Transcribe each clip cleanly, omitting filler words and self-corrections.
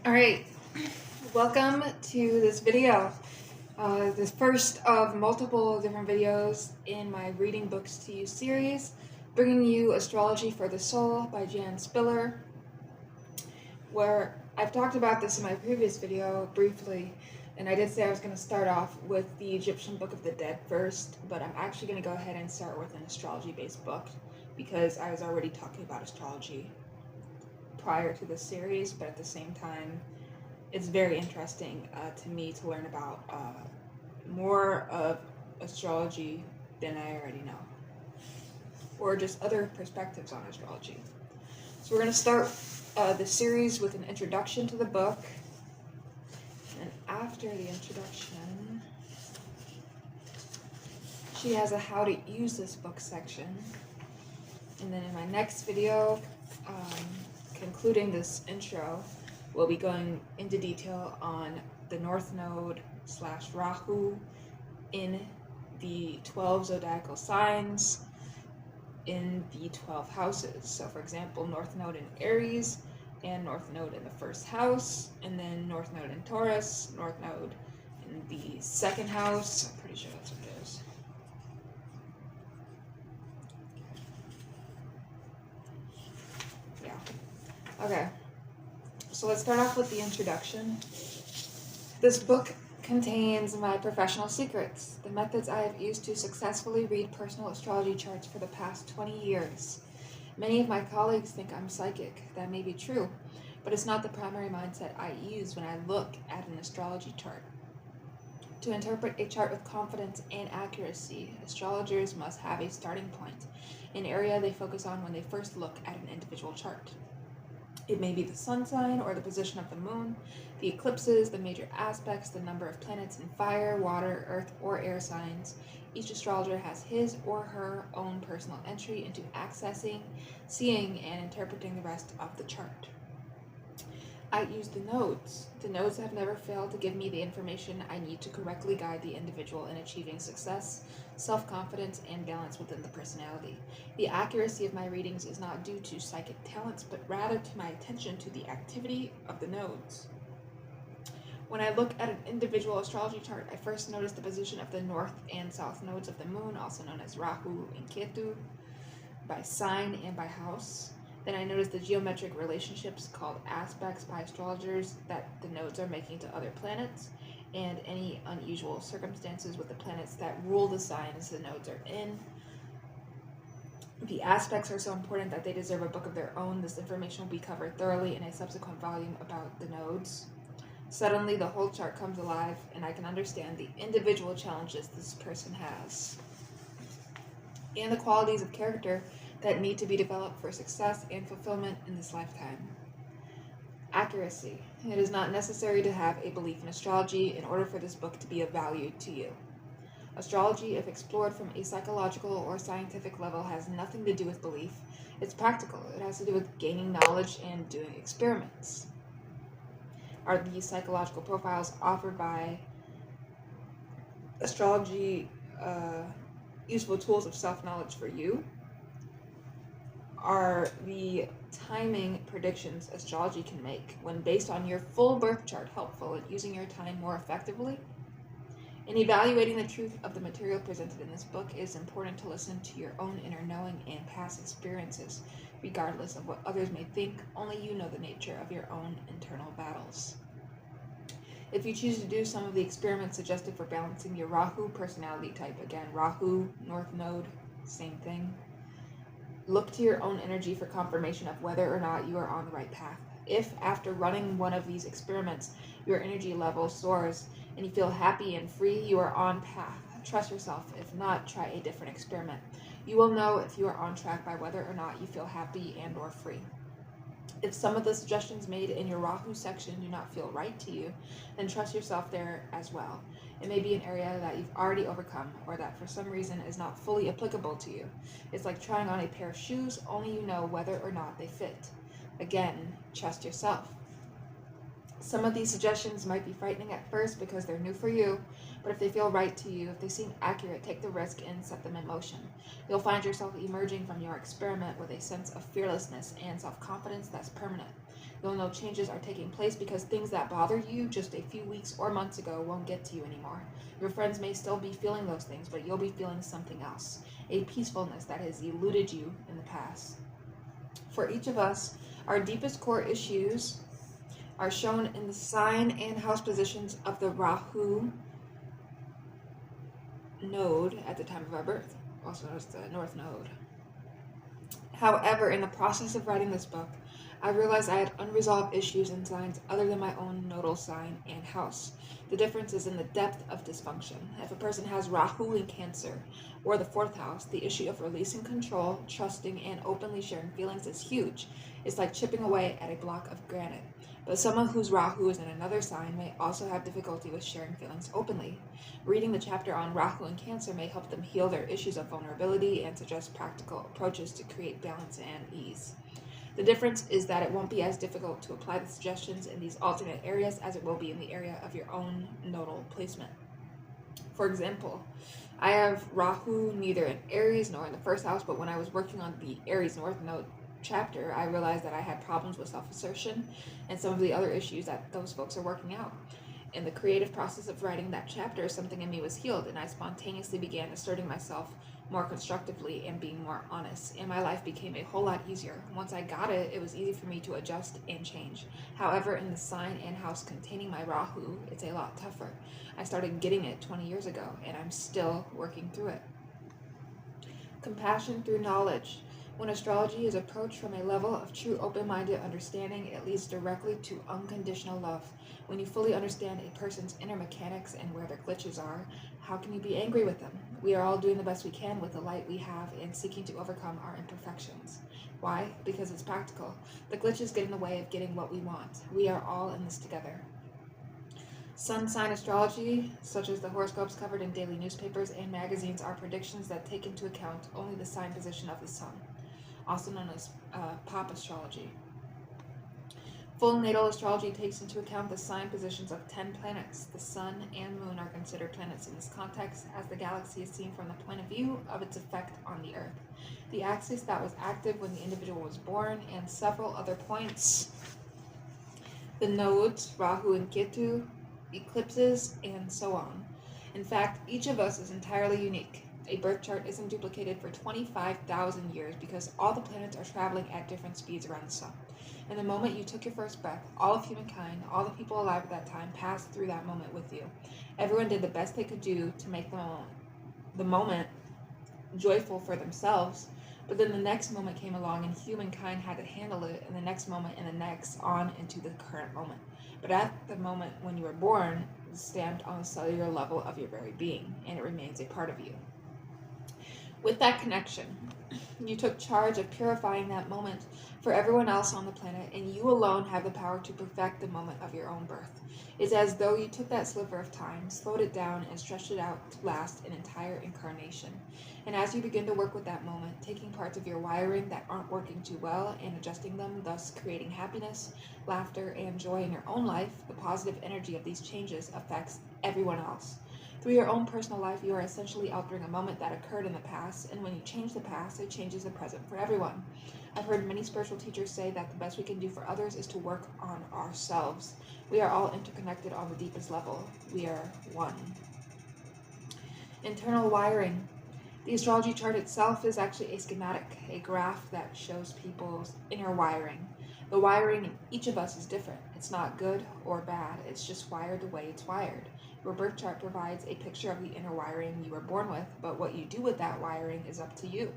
Alright, welcome to this video. This first of multiple different videos in my Reading Books to You series, bringing you Astrology for the Soul by Jan Spiller, where I've talked about this in my previous video briefly, and I did say I was going to start off with the Egyptian Book of the Dead first, but I'm actually going to go ahead and start with an astrology-based book, because I was already talking about astrology prior to this series, but at the same time, it's very interesting to me to learn about more of astrology than I already know, or just other perspectives on astrology. So we're going to start the series with an introduction to the book, and after the introduction, she has a how to use this book section, and then in my next video, concluding this intro, we'll be going into detail on the North Node / Rahu in the 12 zodiacal signs in the 12 houses. So for example, North Node in Aries and North Node in the first house, and then North Node in Taurus, North Node in the second house. I'm pretty sure that's what it is. Yeah. Okay. So let's start off with the introduction. This book contains my professional secrets, the methods I have used to successfully read personal astrology charts for the past 20 years. Many of my colleagues think I'm psychic. That may be true, but it's not the primary mindset I use when I look at an astrology chart. To interpret a chart with confidence and accuracy, astrologers must have a starting point, an area they focus on when they first look at an individual chart. It may be the sun sign or the position of the moon, the eclipses, the major aspects, the number of planets in fire, water, earth, or air signs. Each astrologer has his or her own personal entry into accessing, seeing, and interpreting the rest of the chart. I use the nodes. The nodes have never failed to give me the information I need to correctly guide the individual in achieving success, self-confidence, and balance within the personality. The accuracy of my readings is not due to psychic talents, but rather to my attention to the activity of the nodes. When I look at an individual astrology chart, I first notice the position of the north and south nodes of the moon, also known as Rahu and Ketu, by sign and by house. Then I notice the geometric relationships called aspects by astrologers that the nodes are making to other planets, and any unusual circumstances with the planets that rule the signs the nodes are in. The aspects are so important that they deserve a book of their own. This information will be covered thoroughly in a subsequent volume about the nodes. Suddenly, the whole chart comes alive, and I can understand the individual challenges this person has, and the qualities of character that need to be developed for success and fulfillment in this lifetime. Accuracy. It is not necessary to have a belief in astrology in order for this book to be of value to you. Astrology, if explored from a psychological or scientific level, has nothing to do with belief. It's practical. It has to do with gaining knowledge and doing experiments. Are these psychological profiles offered by astrology useful tools of self-knowledge for you? Are the timing predictions astrology can make when based on your full birth chart helpful in using your time more effectively? In evaluating the truth of the material presented in this book, it is important to listen to your own inner knowing and past experiences. Regardless of what others may think, only you know the nature of your own internal battles. If you choose to do some of the experiments suggested for balancing your Rahu personality type, again, Rahu, North Node, same thing. Look to your own energy for confirmation of whether or not you are on the right path. If, after running one of these experiments, your energy level soars and you feel happy and free, you are on path. Trust yourself. If not, try a different experiment. You will know if you are on track by whether or not you feel happy and or free. If some of the suggestions made in your Rahu section do not feel right to you, then trust yourself there as well. It may be an area that you've already overcome, or that for some reason is not fully applicable to you. It's like trying on a pair of shoes, only you know whether or not they fit. Again, trust yourself. Some of these suggestions might be frightening at first because they're new for you, but if they feel right to you, if they seem accurate, take the risk and set them in motion. You'll find yourself emerging from your experiment with a sense of fearlessness and self-confidence that's permanent. You'll know changes are taking place because things that bothered you just a few weeks or months ago won't get to you anymore. Your friends may still be feeling those things, but you'll be feeling something else, a peacefulness that has eluded you in the past. For each of us, our deepest core issues are shown in the sign and house positions of the Rahu node at the time of our birth, also known as the North Node. However, in the process of writing this book, I realized I had unresolved issues in signs other than my own nodal sign and house. The difference is in the depth of dysfunction. If a person has Rahu in Cancer or the fourth house, the issue of releasing control, trusting, and openly sharing feelings is huge. It's like chipping away at a block of granite. But someone whose Rahu is in another sign may also have difficulty with sharing feelings openly. Reading the chapter on Rahu and Cancer may help them heal their issues of vulnerability and suggest practical approaches to create balance and ease. The difference is that it won't be as difficult to apply the suggestions in these alternate areas as it will be in the area of your own nodal placement. For example, I have Rahu neither in Aries nor in the first house, but when I was working on the Aries North Node chapter, I realized that I had problems with self-assertion and some of the other issues that those folks are working out. In the creative process of writing that chapter, something in me was healed, and I spontaneously began asserting myself more constructively and being more honest, and my life became a whole lot easier. Once I got it, it was easy for me to adjust and change. However, in the sign and house containing my Rahu, it's a lot tougher. I started getting it 20 years ago, and I'm still working through it. Compassion through knowledge. When astrology is approached from a level of true open-minded understanding, it leads directly to unconditional love. When you fully understand a person's inner mechanics and where their glitches are, how can you be angry with them? We are all doing the best we can with the light we have and seeking to overcome our imperfections. Why? Because it's practical. The glitches get in the way of getting what we want. We are all in this together. Sun sign astrology, such as the horoscopes covered in daily newspapers and magazines, are predictions that take into account only the sign position of the sun, also known as pop astrology. Full natal astrology takes into account the sign positions of 10 planets. The sun and moon are considered planets in this context, as the galaxy is seen from the point of view of its effect on the Earth, the axis that was active when the individual was born, and several other points. The nodes, Rahu and Ketu, eclipses, and so on. In fact, each of us is entirely unique. A birth chart isn't duplicated for 25,000 years because all the planets are traveling at different speeds around the sun. And the moment you took your first breath, all of humankind, all the people alive at that time, passed through that moment with you. Everyone did the best they could do to make the moment joyful for themselves, but then the next moment came along and humankind had to handle it, and the next moment and the next on into the current moment. But at the moment when you were born, it was stamped on the cellular level of your very being, and it remains a part of you. With that connection, you took charge of purifying that moment for everyone else on the planet, and you alone have the power to perfect the moment of your own birth. It's as though you took that sliver of time, slowed it down, and stretched it out to last an entire incarnation. And as you begin to work with that moment, taking parts of your wiring that aren't working too well and adjusting them, thus creating happiness, laughter, and joy in your own life, the positive energy of these changes affects everyone else. Through your own personal life, you are essentially altering a moment that occurred in the past, and when you change the past, it changes the present for everyone. I've heard many spiritual teachers say that the best we can do for others is to work on ourselves. We are all interconnected on the deepest level. We are one. Internal wiring. The astrology chart itself is actually a schematic, a graph that shows people's inner wiring. The wiring in each of us is different. It's not good or bad. It's just wired the way it's wired. Your birth chart provides a picture of the inner wiring you were born with, but what you do with that wiring is up to you.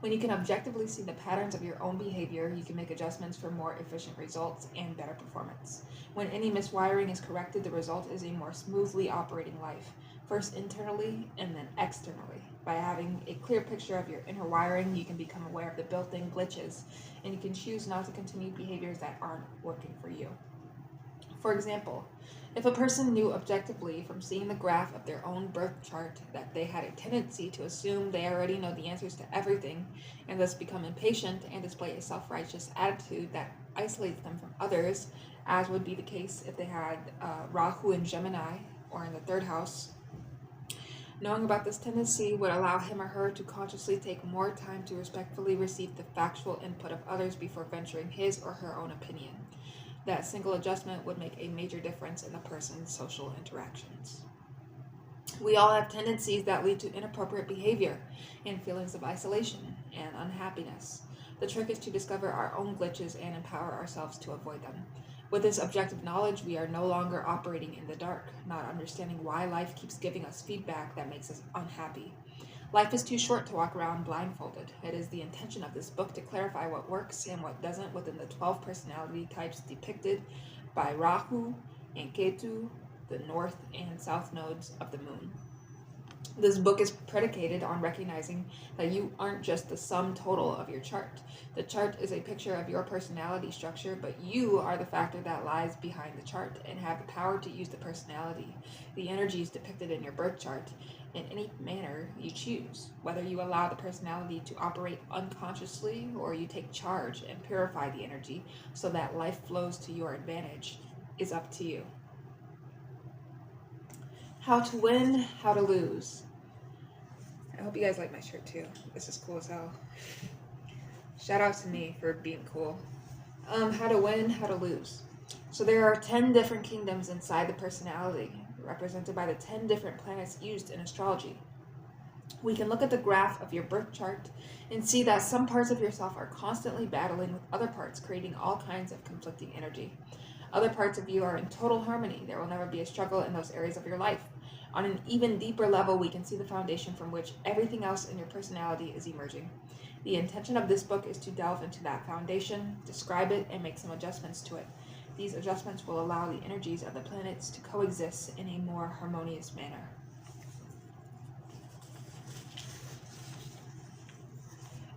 When you can objectively see the patterns of your own behavior, you can make adjustments for more efficient results and better performance. When any miswiring is corrected, the result is a more smoothly operating life, first internally and then externally. By having a clear picture of your inner wiring, you can become aware of the built-in glitches, and you can choose not to continue behaviors that aren't working for you. For example, if a person knew objectively from seeing the graph of their own birth chart that they had a tendency to assume they already know the answers to everything and thus become impatient and display a self-righteous attitude that isolates them from others, as would be the case if they had Rahu in Gemini or in the third house, Knowing about this tendency would allow him or her to consciously take more time to respectfully receive the factual input of others before venturing his or her own opinion. That single adjustment would make a major difference in the person's social interactions. We all have tendencies that lead to inappropriate behavior and feelings of isolation and unhappiness. The trick is to discover our own glitches and empower ourselves to avoid them. With this objective knowledge, we are no longer operating in the dark, not understanding why life keeps giving us feedback that makes us unhappy. Life is too short to walk around blindfolded. It is the intention of this book to clarify what works and what doesn't within the 12 personality types depicted by Rahu and Ketu, the north and south nodes of the moon. This book is predicated on recognizing that you aren't just the sum total of your chart. The chart is a picture of your personality structure, but you are the factor that lies behind the chart and have the power to use the personality, the energies depicted in your birth chart, in any manner you choose. Whether you allow the personality to operate unconsciously or you take charge and purify the energy so that life flows to your advantage is up to you. How to win, how to lose. I hope you guys like my shirt too. This is cool as hell. Shout out to me for being cool. How to win, how to lose. So there are 10 different kingdoms inside the personality, represented by the 10 different planets used in astrology. We can look at the graph of your birth chart and see that some parts of yourself are constantly battling with other parts, creating all kinds of conflicting energy. Other parts of you are in total harmony. There will never be a struggle in those areas of your life. On an even deeper level, we can see the foundation from which everything else in your personality is emerging. The intention of this book is to delve into that foundation, describe it, and make some adjustments to it. These adjustments will allow the energies of the planets to coexist in a more harmonious manner.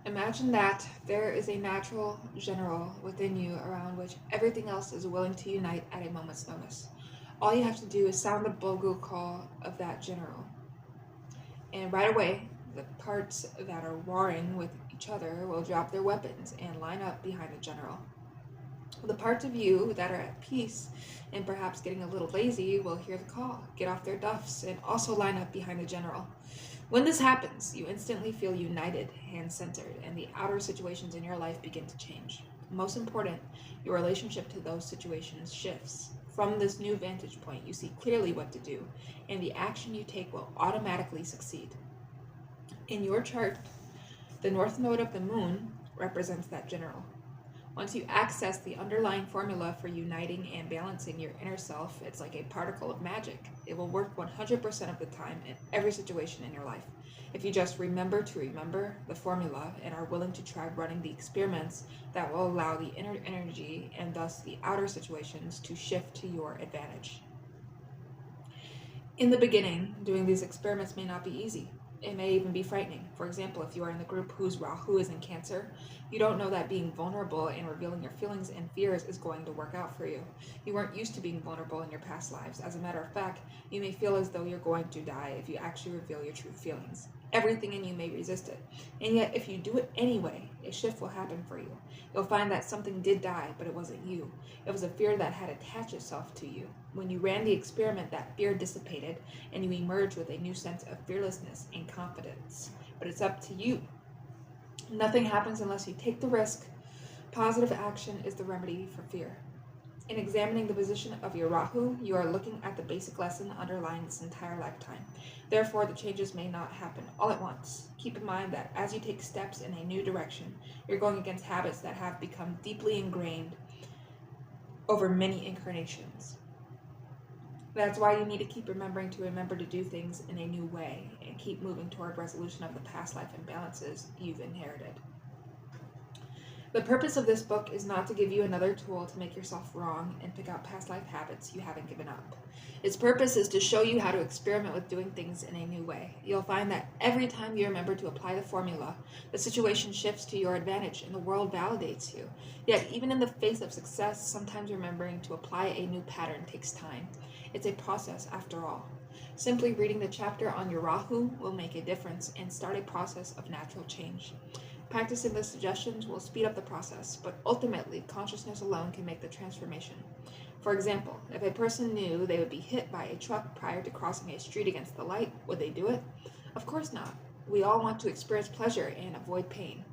Imagine that there is a natural general within you around which everything else is willing to unite at a moment's notice. All you have to do is sound the bogle call of that general. And right away, the parts that are warring with each other will drop their weapons and line up behind the general. The parts of you that are at peace and perhaps getting a little lazy will hear the call, get off their duffs, and also line up behind the general. When this happens, you instantly feel united and centered, and the outer situations in your life begin to change. Most important, your relationship to those situations shifts. From this new vantage point, you see clearly what to do, and the action you take will automatically succeed. In your chart, the north node of the moon represents that general. Once you access the underlying formula for uniting and balancing your inner self, it's like a particle of magic. It will work 100% of the time in every situation in your life. If you just remember to remember the formula and are willing to try running the experiments that will allow the inner energy and thus the outer situations to shift to your advantage. In the beginning, doing these experiments may not be easy. It may even be frightening. For example, if you are in the group whose Rahu is in Cancer, you don't know that being vulnerable and revealing your feelings and fears is going to work out for you. You weren't used to being vulnerable in your past lives. As a matter of fact, you may feel as though you're going to die if you actually reveal your true feelings. Everything in you may resist it. And yet, if you do it anyway, a shift will happen for you. You'll find that something did die, but it wasn't you. It was a fear that had attached itself to you. When you ran the experiment, that fear dissipated, and you emerged with a new sense of fearlessness and confidence. But it's up to you. Nothing happens unless you take the risk. Positive action is the remedy for fear. In examining the position of your Rahu, you are looking at the basic lesson underlying this entire lifetime. Therefore, the changes may not happen all at once. Keep in mind that as you take steps in a new direction, you're going against habits that have become deeply ingrained over many incarnations. That's why you need to keep remembering to remember to do things in a new way and keep moving toward resolution of the past life imbalances you've inherited. The purpose of this book is not to give you another tool to make yourself wrong and pick out past life habits you haven't given up. Its purpose is to show you how to experiment with doing things in a new way. You'll find that every time you remember to apply the formula, the situation shifts to your advantage and the world validates you. Yet, even in the face of success, sometimes remembering to apply a new pattern takes time. It's a process after all. Simply reading the chapter on your Rahu will make a difference and start a process of natural change. Practicing the suggestions will speed up the process, but ultimately, consciousness alone can make the transformation. For example, if a person knew they would be hit by a truck prior to crossing a street against the light, would they do it? Of course not. We all want to experience pleasure and avoid pain.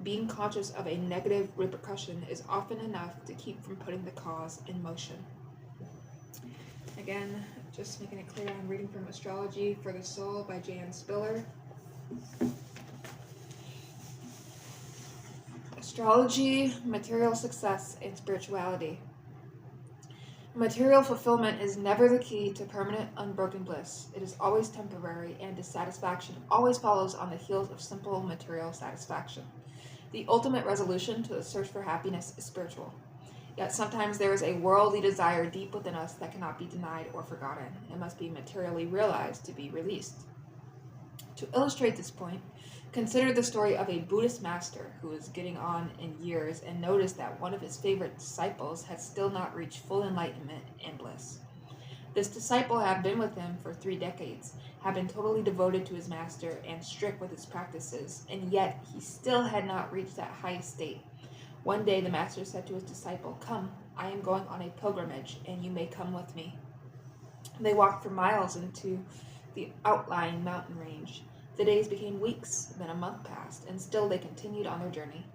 Being conscious of a negative repercussion is often enough to keep from putting the cause in motion. Again, just making it clear, I'm reading from Astrology for the Soul by Jan Spiller. Astrology, material success, and spirituality. Material fulfillment is never the key to permanent, unbroken bliss. It is always temporary, and dissatisfaction always follows on the heels of simple material satisfaction. The ultimate resolution to the search for happiness is spiritual. Yet sometimes there is a worldly desire deep within us that cannot be denied or forgotten. It must be materially realized to be released. To illustrate this point, consider the story of a Buddhist master who was getting on in years and noticed that one of his favorite disciples had still not reached full enlightenment and bliss. This disciple had been with him for 3 decades, had been totally devoted to his master and strict with his practices, and yet he still had not reached that highest state. One day the master said to his disciple, "Come, I am going on a pilgrimage, and you may come with me." They walked for miles into the outlying mountain range. The days became weeks, then a month passed, and still they continued on their journey.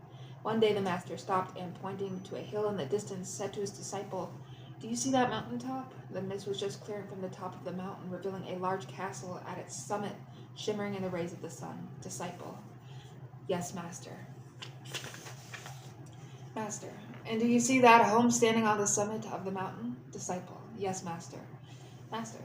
One day the master stopped and, pointing to a hill in the distance, said to his disciple, "Do you see that mountaintop?" The mist was just clearing from the top of the mountain, revealing a large castle at its summit, shimmering in the rays of the sun. Disciple: "Yes, master." Master: "And do you see that home standing on the summit of the mountain?" Disciple: "Yes, master." Master: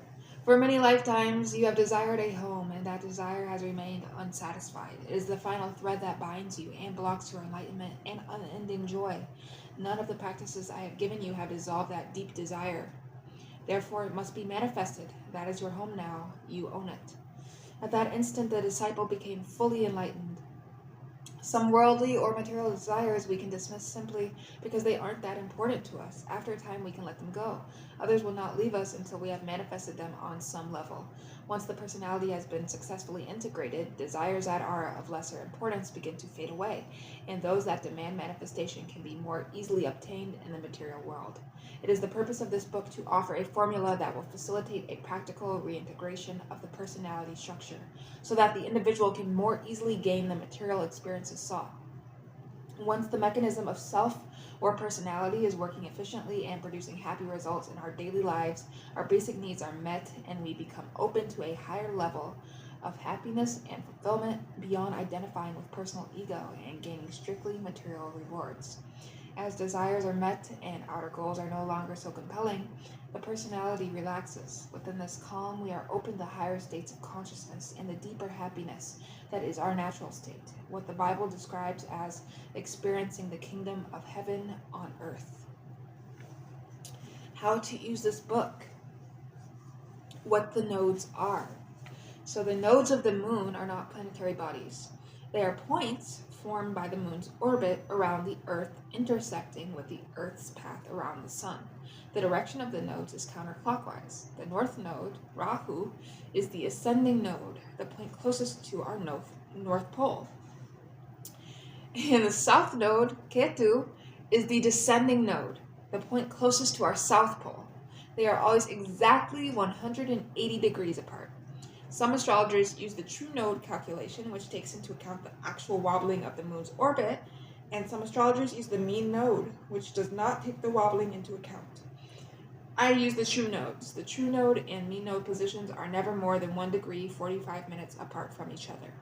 "For many lifetimes you have desired a home, and that desire has remained unsatisfied. It is the final thread that binds you and blocks your enlightenment and unending joy. None of the practices I have given you have dissolved that deep desire. Therefore it must be manifested. That is your home now. You own it." At that instant the disciple became fully enlightened. Some worldly or material desires we can dismiss simply because they aren't that important to us. After a time we can let them go. Others will not leave us until we have manifested them on some level. Once the personality has been successfully integrated, desires that are of lesser importance begin to fade away, and those that demand manifestation can be more easily obtained in the material world. It is the purpose of this book to offer a formula that will facilitate a practical reintegration of the personality structure, so that the individual can more easily gain the material experiences sought. Once the mechanism of self or personality is working efficiently and producing happy results in our daily lives, our basic needs are met and we become open to a higher level of happiness and fulfillment beyond identifying with personal ego and gaining strictly material rewards. As desires are met and outer goals are no longer so compelling, the personality relaxes. Within this calm, we are open to higher states of consciousness and the deeper happiness that is our natural state, what the Bible describes as experiencing the kingdom of heaven on earth. How to use this book. What the nodes are. So the nodes of the moon are not planetary bodies. They are points formed by the moon's orbit around the Earth intersecting with the Earth's path around the sun. The direction of the nodes is counterclockwise. The north node, Rahu, is the ascending node, the point closest to our north pole. And the south node, Ketu, is the descending node, the point closest to our south pole. They are always exactly 180 degrees apart. Some astrologers use the true node calculation, which takes into account the actual wobbling of the moon's orbit, and some astrologers use the mean node, which does not take the wobbling into account. I use the true nodes. The true node and mean node positions are never more than 1 degree 45 minutes apart from each other.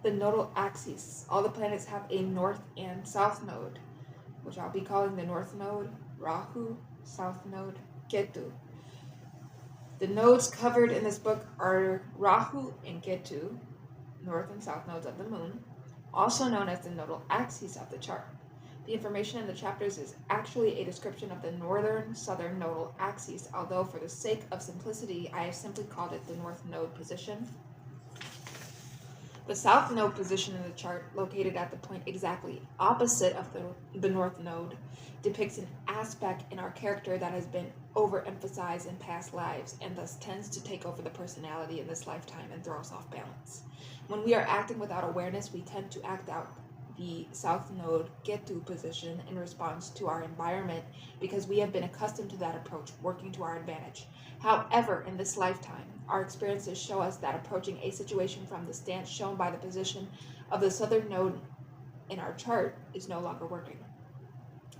The nodal axes. All the planets have a north and south node, which I'll be calling the north node, Rahu, south node, Ketu. The nodes covered in this book are Rahu and Ketu, north and south nodes of the moon, also known as the nodal axes of the chart. The information in the chapters is actually a description of the northern-southern nodal axes, although for the sake of simplicity, I have simply called it the north node position. The south node position in the chart, located at the point exactly opposite of the north node, depicts an aspect in our character that has been overemphasized in past lives and thus tends to take over the personality in this lifetime and throw us off balance. When we are acting without awareness, we tend to act out the South Node Ketu position in response to our environment because we have been accustomed to that approach working to our advantage. However, in this lifetime, our experiences show us that approaching a situation from the stance shown by the position of the Southern Node in our chart is no longer working.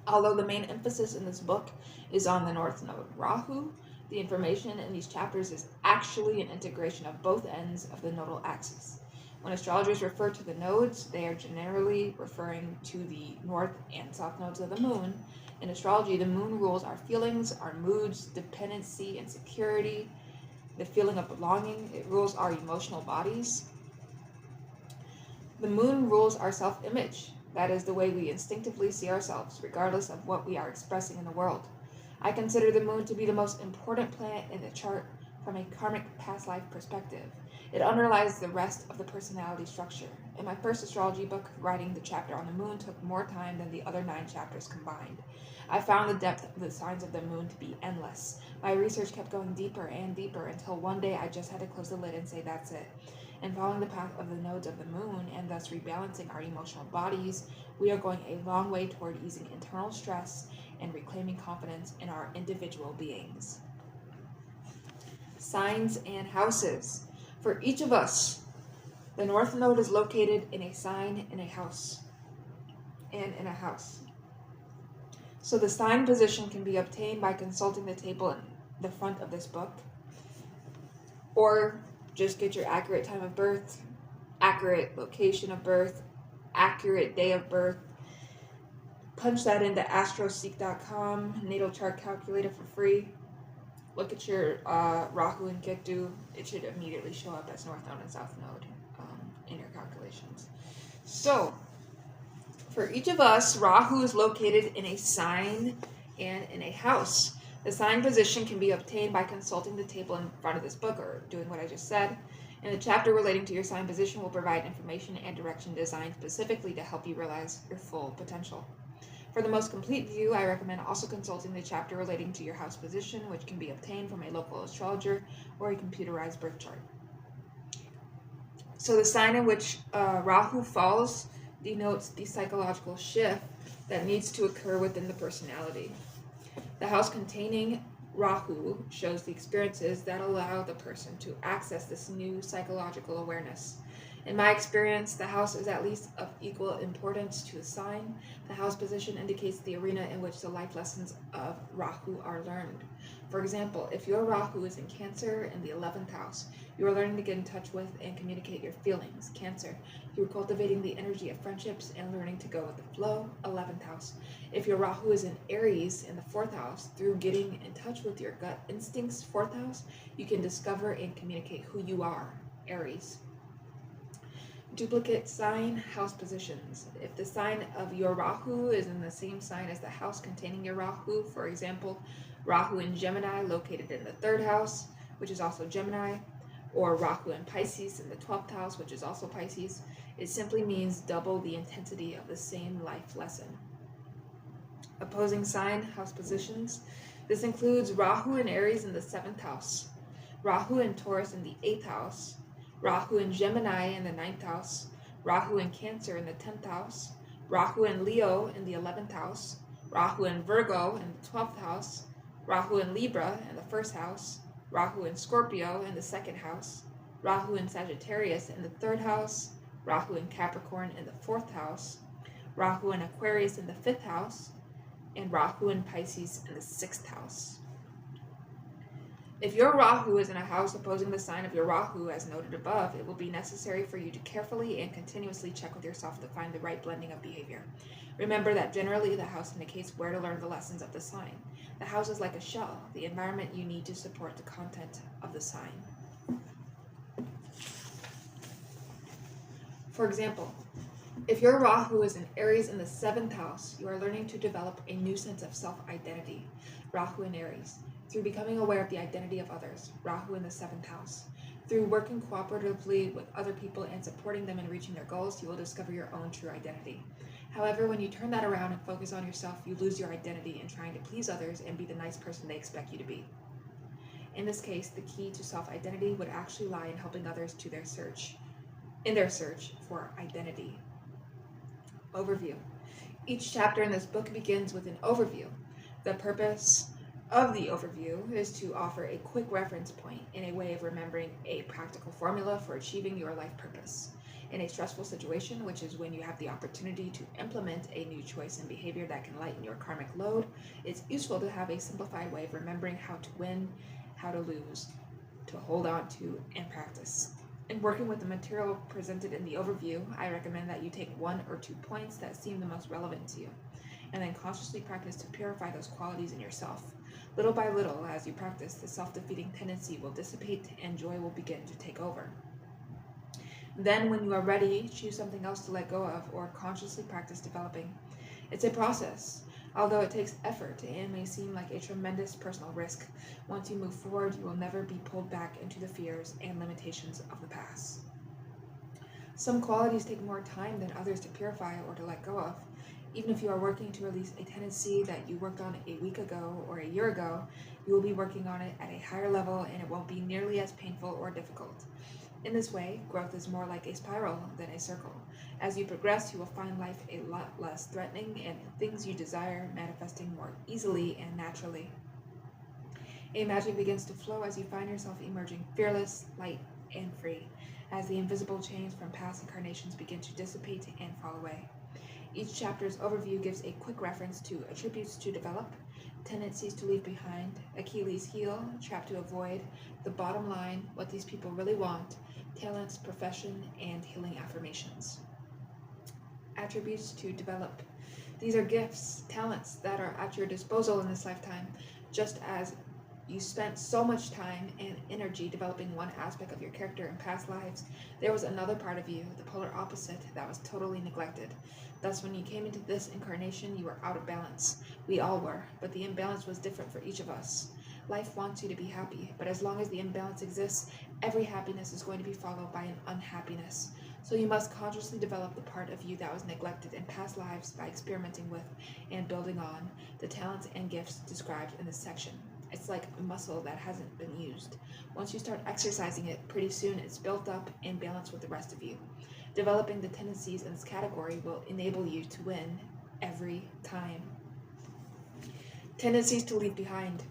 Although the main emphasis in this book is on the North Node Rahu, the information in these chapters is actually an integration of both ends of the nodal axis. When astrologers refer to the nodes, they are generally referring to the north and south nodes of the moon. In astrology, the moon rules our feelings, our moods, dependency, and security, the feeling of belonging. It rules our emotional bodies. The moon rules our self-image. That is the way we instinctively see ourselves, regardless of what we are expressing in the world. I consider the moon to be the most important planet in the chart from a karmic past life perspective. It underlies the rest of the personality structure. In my first astrology book, writing the chapter on the moon took more time than the other 9 chapters combined. I found the depth of the signs of the moon to be endless. My research kept going deeper and deeper until one day I just had to close the lid and say that's it. And following the path of the nodes of the moon and thus rebalancing our emotional bodies, we are going a long way toward easing internal stress and reclaiming confidence in our individual beings. Signs and houses. For each of us, the North Node is located in a sign in a house. And in a house. So the sign position can be obtained by consulting the table in the front of this book, or just get your accurate time of birth, accurate location of birth, accurate day of birth. Punch that into astroseek.com, natal chart calculator for free. Look at your Rahu and Ketu. It should immediately show up as North Node and South Node in your calculations. So, for each of us, Rahu is located in a sign and in a house. The sign position can be obtained by consulting the table in front of this book or doing what I just said. And the chapter relating to your sign position will provide information and direction designed specifically to help you realize your full potential. For the most complete view, I recommend also consulting the chapter relating to your house position, which can be obtained from a local astrologer or a computerized birth chart. So the sign in which Rahu falls denotes the psychological shift that needs to occur within the personality. The house containing Rahu shows the experiences that allow the person to access this new psychological awareness. In my experience, the house is at least of equal importance to the sign. The house position indicates the arena in which the life lessons of Rahu are learned. For example, if your Rahu is in Cancer in the 11th house, you are learning to get in touch with and communicate your feelings, Cancer. You are cultivating the energy of friendships and learning to go with the flow, 11th house. If your Rahu is in Aries in the 4th house, through getting in touch with your gut instincts, 4th house, you can discover and communicate who you are, Aries. Duplicate sign, house positions. If the sign of your Rahu is in the same sign as the house containing your Rahu, for example, Rahu in Gemini located in the 3rd house, which is also Gemini, or Rahu in Pisces in the 12th house, which is also Pisces, it simply means double the intensity of the same life lesson. Opposing sign, house positions. This includes Rahu in Aries in the 7th house, Rahu in Taurus in the 8th house, Rahu in Gemini in the 9th house, Rahu in Cancer in the 10th house, Rahu in Leo in the 11th house, Rahu in Virgo in the 12th house, Rahu in Libra in the 1st house, Rahu in Scorpio in the 2nd house, Rahu in Sagittarius in the 3rd house, Rahu in Capricorn in the 4th house, Rahu in Aquarius in the 5th house, and Rahu in Pisces in the 6th house. If your Rahu is in a house opposing the sign of your Rahu, as noted above, it will be necessary for you to carefully and continuously check with yourself to find the right blending of behavior. Remember that generally the house indicates where to learn the lessons of the sign. The house is like a shell, the environment you need to support the content of the sign. For example, if your Rahu is in Aries in the 7th house, you are learning to develop a new sense of self-identity, Rahu in Aries, through becoming aware of the identity of others, Rahu in the 7th house. Through working cooperatively with other people and supporting them in reaching their goals, you will discover your own true identity. However, when you turn that around and focus on yourself, you lose your identity in trying to please others and be the nice person they expect you to be. In this case, the key to self-identity would actually lie in helping others in their search for identity. Overview. Each chapter in this book begins with an overview. The purpose of the overview is to offer a quick reference point and a way of remembering a practical formula for achieving your life purpose. In a stressful situation, which is when you have the opportunity to implement a new choice and behavior that can lighten your karmic load, it's useful to have a simplified way of remembering how to win, how to lose, to hold on to, and practice. In working with the material presented in the overview, I recommend that you take 1 or 2 points that seem the most relevant to you, and then consciously practice to purify those qualities in yourself. Little by little, as you practice, the self-defeating tendency will dissipate and joy will begin to take over. Then, when you are ready, choose something else to let go of or consciously practice developing. It's a process. Although it takes effort and may seem like a tremendous personal risk, once you move forward, you will never be pulled back into the fears and limitations of the past. Some qualities take more time than others to purify or to let go of. Even if you are working to release a tendency that you worked on a week ago or a year ago, you will be working on it at a higher level and it won't be nearly as painful or difficult. In this way, growth is more like a spiral than a circle. As you progress, you will find life a lot less threatening and things you desire manifesting more easily and naturally. A magic begins to flow as you find yourself emerging fearless, light, and free, as the invisible chains from past incarnations begin to dissipate and fall away. Each chapter's overview gives a quick reference to attributes to develop, tendencies to leave behind, Achilles' heel, trap to avoid, the bottom line, what these people really want, talents, profession, and healing affirmations. Attributes to develop. These are gifts, talents that are at your disposal in this lifetime, just as you spent so much time and energy developing one aspect of your character in past lives, there was another part of you, the polar opposite, that was totally neglected. Thus, when you came into this incarnation, you were out of balance. We all were, but the imbalance was different for each of us. Life wants you to be happy, but as long as the imbalance exists, every happiness is going to be followed by an unhappiness. So you must consciously develop the part of you that was neglected in past lives by experimenting with and building on the talents and gifts described in this section. It's like a muscle that hasn't been used. Once you start exercising it, pretty soon it's built up and balanced with the rest of you. Developing the tendencies in this category will enable you to win every time. Tendencies to leave behind.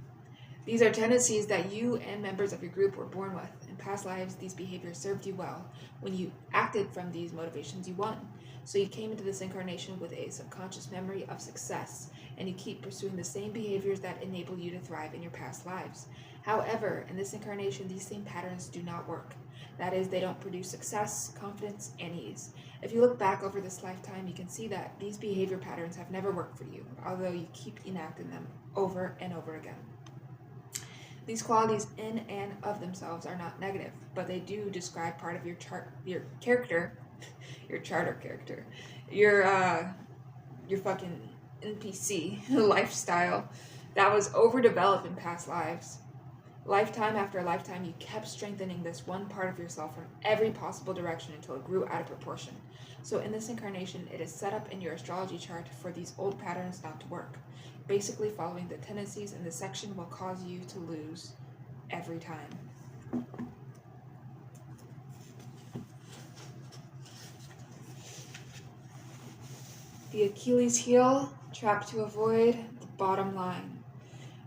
These are tendencies that you and members of your group were born with. In past lives, these behaviors served you well. When you acted from these motivations, you won. So you came into this incarnation with a subconscious memory of success, and you keep pursuing the same behaviors that enable you to thrive in your past lives. However, in this incarnation, these same patterns do not work. That is, they don't produce success, confidence, and ease. If you look back over this lifetime, you can see that these behavior patterns have never worked for you, although you keep enacting them over and over again. These qualities in and of themselves are not negative, but they do describe part of your character, your charter character, your fucking NPC lifestyle that was overdeveloped in past lives. Lifetime after lifetime, you kept strengthening this one part of yourself from every possible direction until it grew out of proportion. So in this incarnation, it is set up in your astrology chart for these old patterns not to work. Basically, following the tendencies in this section will cause you to lose every time. The Achilles heel, trap to avoid, the bottom line.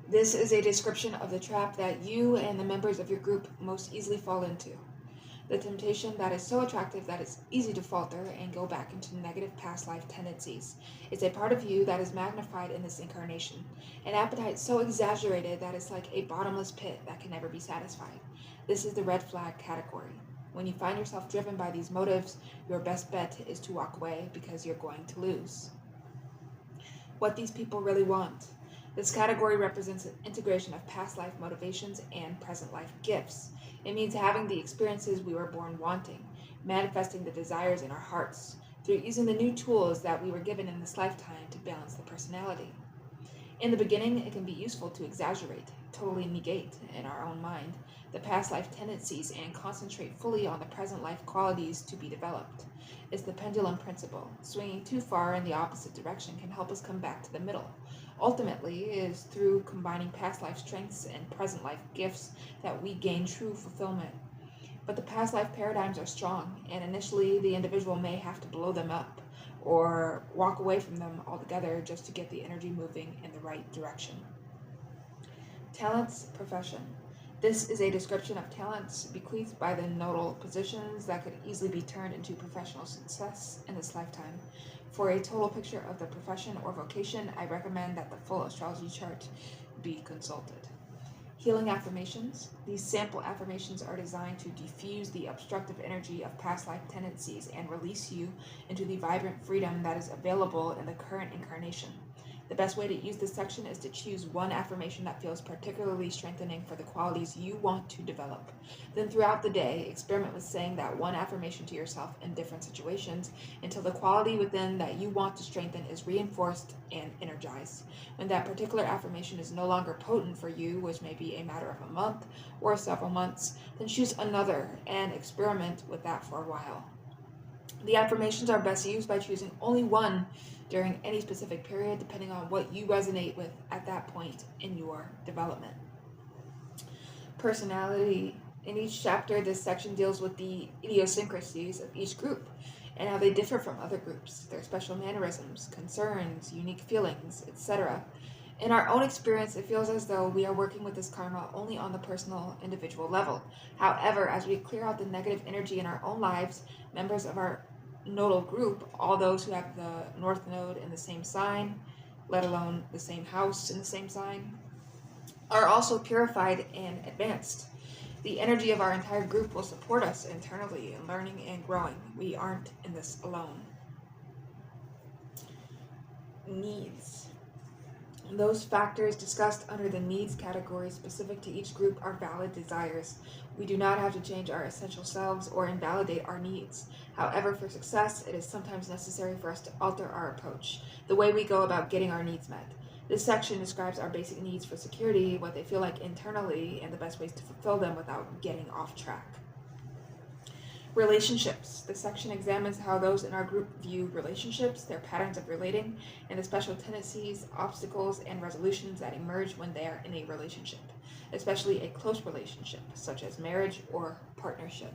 This is a description of the trap that you and the members of your group most easily fall into. The temptation that is so attractive that it's easy to falter and go back into negative past life tendencies. It's a part of you that is magnified in this incarnation. An appetite so exaggerated that it's like a bottomless pit that can never be satisfied. This is the red flag category. When you find yourself driven by these motives, your best bet is to walk away because you're going to lose. What these people really want. This category represents an integration of past life motivations and present life gifts. It means having the experiences we were born wanting, manifesting the desires in our hearts, through using the new tools that we were given in this lifetime to balance the personality. In the beginning, it can be useful to exaggerate, totally negate in our own mind, the past life tendencies and concentrate fully on the present life qualities to be developed. It's the pendulum principle. Swinging too far in the opposite direction can help us come back to the middle. Ultimately, it is through combining past life strengths and present life gifts that we gain true fulfillment. But the past life paradigms are strong, and initially the individual may have to blow them up. or walk away from them altogether just to get the energy moving in the right direction. Talents, profession. This is a description of talents bequeathed by the nodal positions that could easily be turned into professional success in this lifetime. For a total picture of the profession or vocation, I recommend that the full astrology chart be consulted. Healing affirmations. These sample affirmations are designed to diffuse the obstructive energy of past life tendencies and release you into the vibrant freedom that is available in the current incarnation. The best way to use this section is to choose one affirmation that feels particularly strengthening for the qualities you want to develop. Then throughout the day, experiment with saying that one affirmation to yourself in different situations until the quality within that you want to strengthen is reinforced and energized. When that particular affirmation is no longer potent for you, which may be a matter of a month or several months, then choose another and experiment with that for a while. The affirmations are best used by choosing only one during any specific period, depending on what you resonate with at that point in your development. Personality. In each chapter, this section deals with the idiosyncrasies of each group and how they differ from other groups, their special mannerisms, concerns, unique feelings, etc. In our own experience, it feels as though we are working with this karma only on the personal, individual level. However, as we clear out the negative energy in our own lives, members of our nodal group, all those who have the north node in the same sign, let alone the same house in the same sign, are also purified and advanced. The energy of our entire group will support us internally in learning and growing. We aren't in this alone. Needs. Those factors discussed under the needs category specific to each group are valid desires. We do not have to change our essential selves or invalidate our needs. However, for success, it is sometimes necessary for us to alter our approach, the way we go about getting our needs met. This section describes our basic needs for security, what they feel like internally, and the best ways to fulfill them without getting off track. Relationships. This section examines how those in our group view relationships, their patterns of relating, and the special tendencies, obstacles, and resolutions that emerge when they are in a relationship, especially a close relationship, such as marriage or partnership.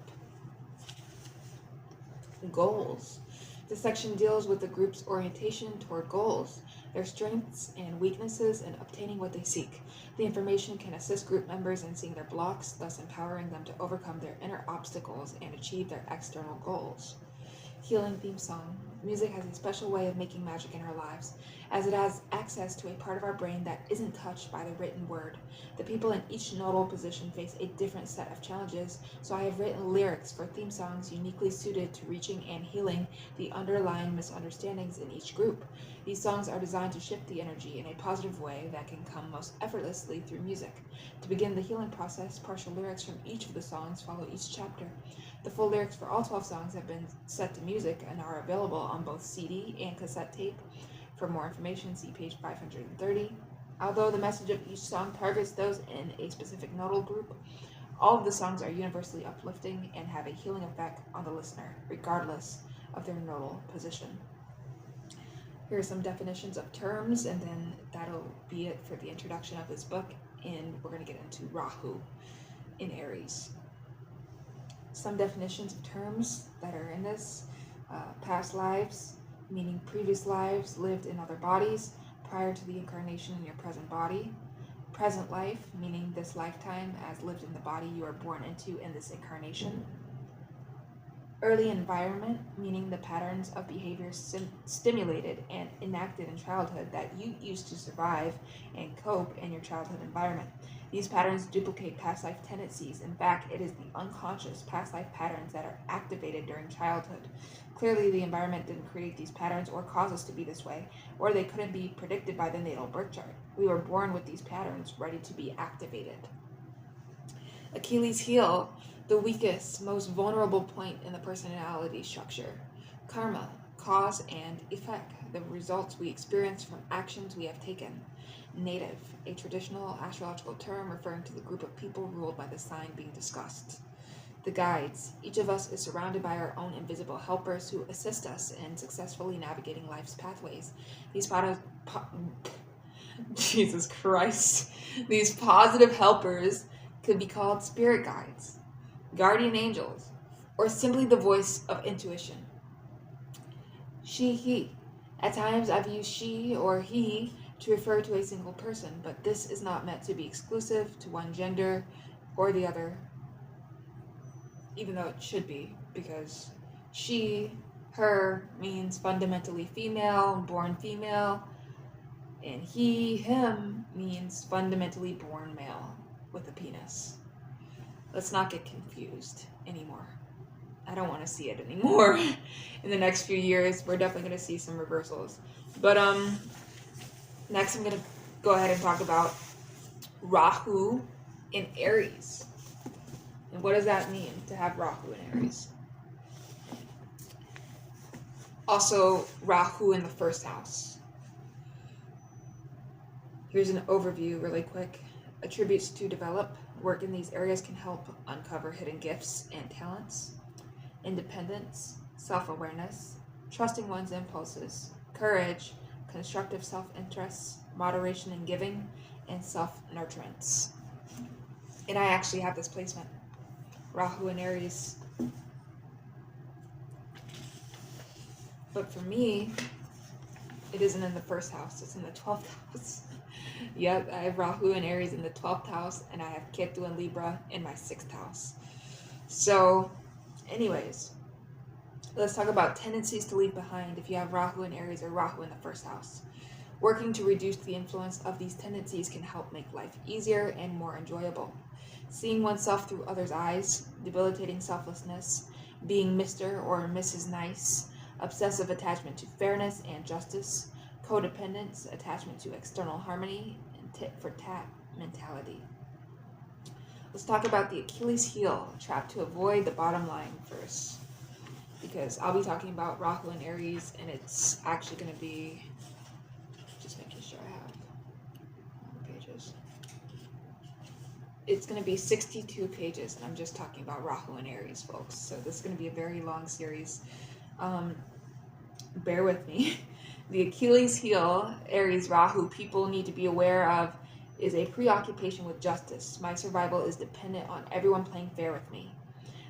Goals. This section deals with the group's orientation toward goals, their strengths and weaknesses in obtaining what they seek. The information can assist group members in seeing their blocks, thus empowering them to overcome their inner obstacles and achieve their external goals. Healing theme song. Music has a special way of making magic in our lives, as it has access to a part of our brain that isn't touched by the written word. The people in each nodal position face a different set of challenges, so I have written lyrics for theme songs uniquely suited to reaching and healing the underlying misunderstandings in each group. These songs are designed to shift the energy in a positive way that can come most effortlessly through music. To begin the healing process, partial lyrics from each of the songs follow each chapter. The full lyrics for all 12 songs have been set to music and are available on both CD and cassette tape. For more information, see page 530. Although the message of each song targets those in a specific nodal group, all of the songs are universally uplifting and have a healing effect on the listener, regardless of their nodal position. Here are some definitions of terms, and then that'll be it for the introduction of this book, and we're going to get into Rahu in Aries. Some definitions of terms that are in this: past lives, meaning previous lives lived in other bodies prior to the incarnation in your present body. Present life, meaning this lifetime as lived in the body you are born into in this incarnation. Early environment, meaning the patterns of behavior stimulated and enacted in childhood that you used to survive and cope in your childhood environment. These patterns duplicate past life tendencies. In fact, it is the unconscious past life patterns that are activated during childhood. Clearly, the environment didn't create these patterns or cause us to be this way, or they couldn't be predicted by the natal birth chart. We were born with these patterns ready to be activated. Achilles' heel, the weakest, most vulnerable point in the personality structure. Karma, cause and effect, the results we experience from actions we have taken. Native, a traditional astrological term referring to the group of people ruled by the sign being discussed. The guides, each of us is surrounded by our own invisible helpers who assist us in successfully navigating life's pathways. Jesus Christ. These positive helpers could be called spirit guides, guardian angels, or simply the voice of intuition. She, he. At times I've used she or he to refer to a single person, but this is not meant to be exclusive to one gender or the other, even though it should be, because she, her means fundamentally female, born female, and he, him means fundamentally born male with a penis. Let's not get confused anymore. I don't want to see it anymore. In the next few years, we're definitely going to see some reversals. But next I'm going to go ahead and talk about Rahu in Aries. And what does that mean to have Rahu in Aries? Also, Rahu in the first house. Here's an overview really quick. Attributes to develop. Work in these areas can help uncover hidden gifts and talents. Independence, self-awareness, trusting one's impulses, courage, constructive self-interest, moderation in giving, and self-nurturance. And I actually have this placement. Rahu in Aries. But for me, it isn't in the first house, it's in the 12th house. Yep, I have Rahu and Aries in the 12th house, and I have Ketu and Libra in my 6th house. So, anyways, let's talk about tendencies to leave behind if you have Rahu and Aries or Rahu in the first house. Working to reduce the influence of these tendencies can help make life easier and more enjoyable. Seeing oneself through others' eyes, debilitating selflessness, being Mr. or Mrs. Nice, obsessive attachment to fairness and justice, codependence, attachment to external harmony, and tit-for-tat mentality. Let's talk about the Achilles heel, trap to avoid the bottom line first. Because I'll be talking about Rahu and Aries, and it's actually going to be, just making sure I have more pages. It's going to be 62 pages, and I'm just talking about Rahu and Aries, folks. So this is going to be a very long series. Bear with me. The Achilles heel, Aries Rahu, people need to be aware of is a preoccupation with justice. My survival is dependent on everyone playing fair with me.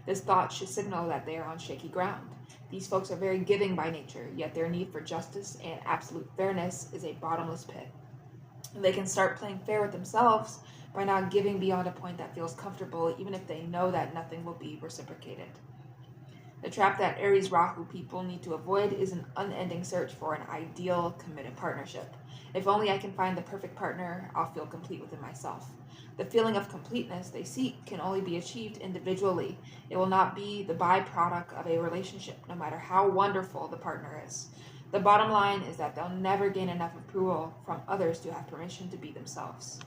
This thought should signal that they are on shaky ground. These folks are very giving by nature, yet their need for justice and absolute fairness is a bottomless pit. They can start playing fair with themselves by not giving beyond a point that feels comfortable, even if they know that nothing will be reciprocated. The trap that Aries Rahu people need to avoid is an unending search for an ideal, committed partnership. If only I can find the perfect partner, I'll feel complete within myself. The feeling of completeness they seek can only be achieved individually. It will not be the byproduct of a relationship, no matter how wonderful the partner is. The bottom line is that they'll never gain enough approval from others to have permission to be themselves.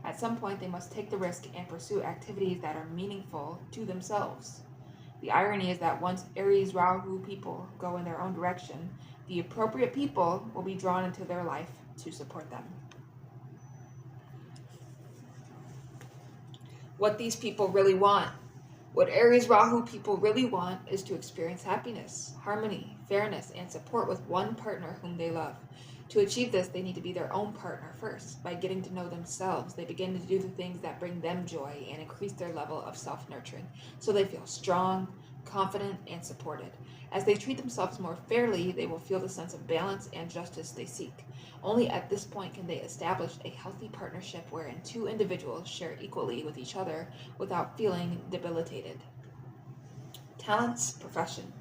At some point, they must take the risk and pursue activities that are meaningful to themselves. The irony is that once Aries Rahu people go in their own direction, the appropriate people will be drawn into their life to support them. What these people really want. What Aries Rahu people really want is to experience happiness, harmony, fairness, and support with one partner whom they love. To achieve this, they need to be their own partner first. By getting to know themselves, they begin to do the things that bring them joy and increase their level of self-nurturing, so they feel strong, confident, and supported. As they treat themselves more fairly, they will feel the sense of balance and justice they seek. Only at this point can they establish a healthy partnership wherein two individuals share equally with each other without feeling debilitated. Talents, profession.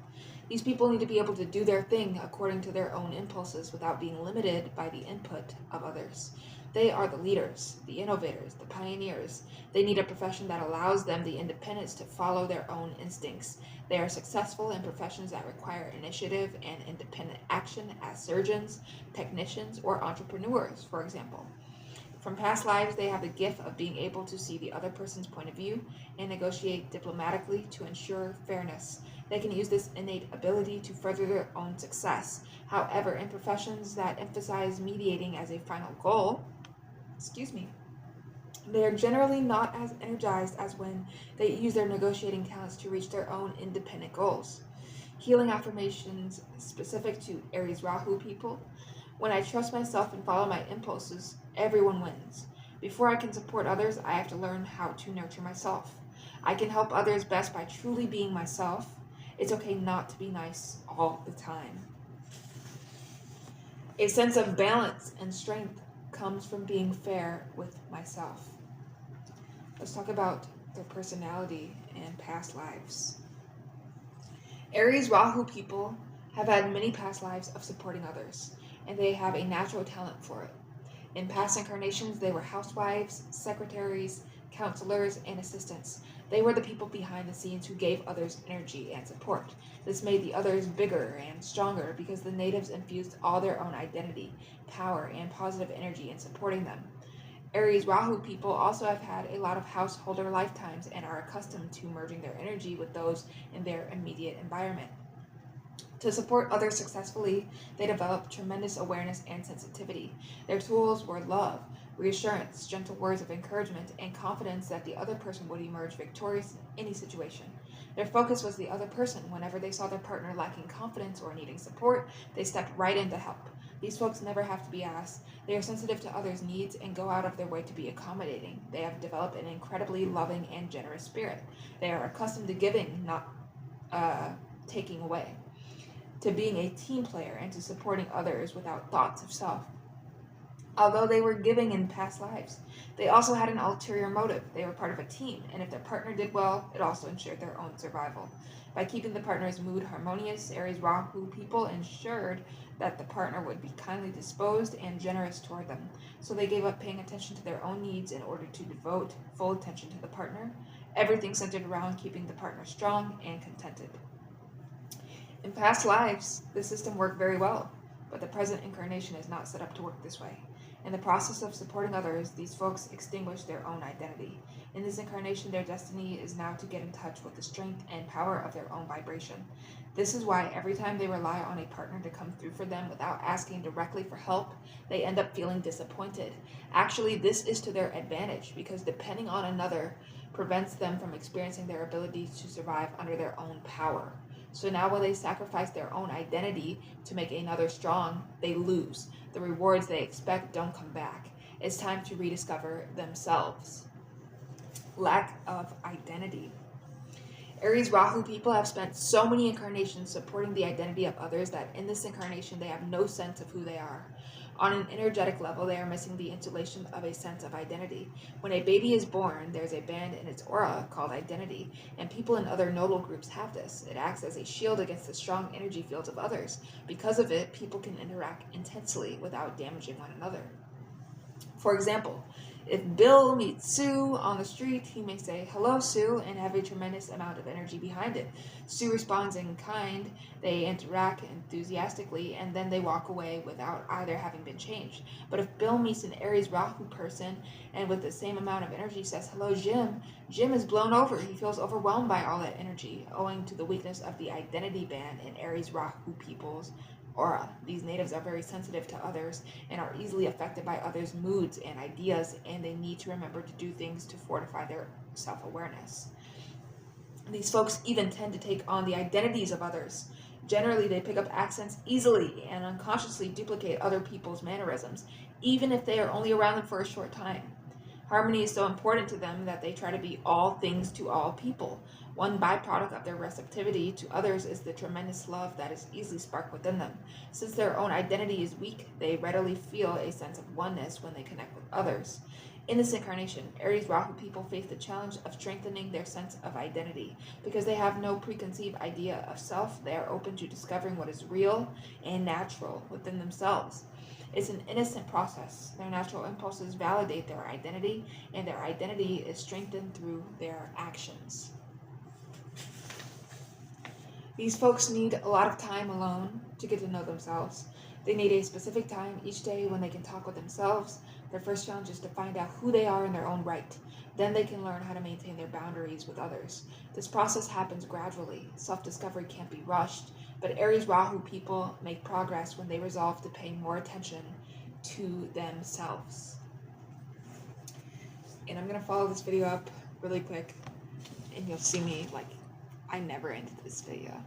These people need to be able to do their thing according to their own impulses without being limited by the input of others. They are the leaders, the innovators, the pioneers. They need a profession that allows them the independence to follow their own instincts. They are successful in professions that require initiative and independent action, as surgeons, technicians, or entrepreneurs, for example. From past lives, they have the gift of being able to see the other person's point of view and negotiate diplomatically to ensure fairness. They can use this innate ability to further their own success. However, in professions that emphasize mediating as a final goal, they are generally not as energized as when they use their negotiating talents to reach their own independent goals. Healing affirmations specific to Aries Rahu people. When I trust myself and follow my impulses, everyone wins. Before I can support others, I have to learn how to nurture myself. I can help others best by truly being myself. It's okay not to be nice all the time. A sense of balance and strength comes from being fair with myself. Let's talk about their personality and past lives. Aries Rahu people have had many past lives of supporting others, and they have a natural talent for it. In past incarnations, they were housewives, secretaries, counselors, and assistants. They were the people behind the scenes who gave others energy and support. This made the others bigger and stronger because the natives infused all their own identity, power, and positive energy in supporting them. Aries Rahu people also have had a lot of householder lifetimes and are accustomed to merging their energy with those in their immediate environment. To support others successfully, they developed tremendous awareness and sensitivity. Their tools were love, reassurance, gentle words of encouragement, and confidence that the other person would emerge victorious in any situation. Their focus was the other person. Whenever they saw their partner lacking confidence or needing support, they stepped right in to help. These folks never have to be asked. They are sensitive to others' needs and go out of their way to be accommodating. They have developed an incredibly loving and generous spirit. They are accustomed to giving, not taking away, to being a team player, and to supporting others without thoughts of self. Although they were giving in past lives, they also had an ulterior motive. They were part of a team, and if their partner did well, it also ensured their own survival. By keeping the partner's mood harmonious, Aries Rahu people ensured that the partner would be kindly disposed and generous toward them. So they gave up paying attention to their own needs in order to devote full attention to the partner. Everything centered around keeping the partner strong and contented. In past lives, the system worked very well, but the present incarnation is not set up to work this way. In the process of supporting others, these folks extinguish their own identity. In this incarnation, their destiny is now to get in touch with the strength and power of their own vibration. This is why every time they rely on a partner to come through for them without asking directly for help, they end up feeling disappointed. Actually, this is to their advantage because depending on another prevents them from experiencing their ability to survive under their own power. So now when they sacrifice their own identity to make another strong, they lose. The rewards they expect don't come back. It's time to rediscover themselves. Lack of identity. Aries Rahu people have spent so many incarnations supporting the identity of others that in this incarnation they have no sense of who they are. On an energetic level, they are missing the insulation of a sense of identity. When a baby is born, there's a band in its aura called identity, and people in other nodal groups have this. It acts as a shield against the strong energy fields of others. Because of it, people can interact intensely without damaging one another. For example, if Bill meets Sue on the street, he may say, "Hello, Sue," and have a tremendous amount of energy behind it. Sue responds in kind, they interact enthusiastically, and then they walk away without either having been changed. But if Bill meets an Aries Rahu person and with the same amount of energy says, "Hello, Jim," Jim is blown over. He feels overwhelmed by all that energy, owing to the weakness of the identity band in Aries Rahu people's aura. These natives are very sensitive to others and are easily affected by others' moods and ideas, and they need to remember to do things to fortify their self-awareness. These folks even tend to take on the identities of others. Generally, they pick up accents easily and unconsciously duplicate other people's mannerisms, even if they are only around them for a short time. Harmony is so important to them that they try to be all things to all people. One byproduct of their receptivity to others is the tremendous love that is easily sparked within them. Since their own identity is weak, they readily feel a sense of oneness when they connect with others. In this incarnation, Aries Rahu people face the challenge of strengthening their sense of identity. Because they have no preconceived idea of self, they are open to discovering what is real and natural within themselves. It's an innocent process. Their natural impulses validate their identity, and their identity is strengthened through their actions. These folks need a lot of time alone to get to know themselves. They need a specific time each day when they can talk with themselves. Their first challenge is to find out who they are in their own right. Then they can learn how to maintain their boundaries with others. This process happens gradually. Self-discovery can't be rushed, but Aries Rahu people make progress when they resolve to pay more attention to themselves. And I'm going to follow this video up really quick, and you'll see me, I never ended this video.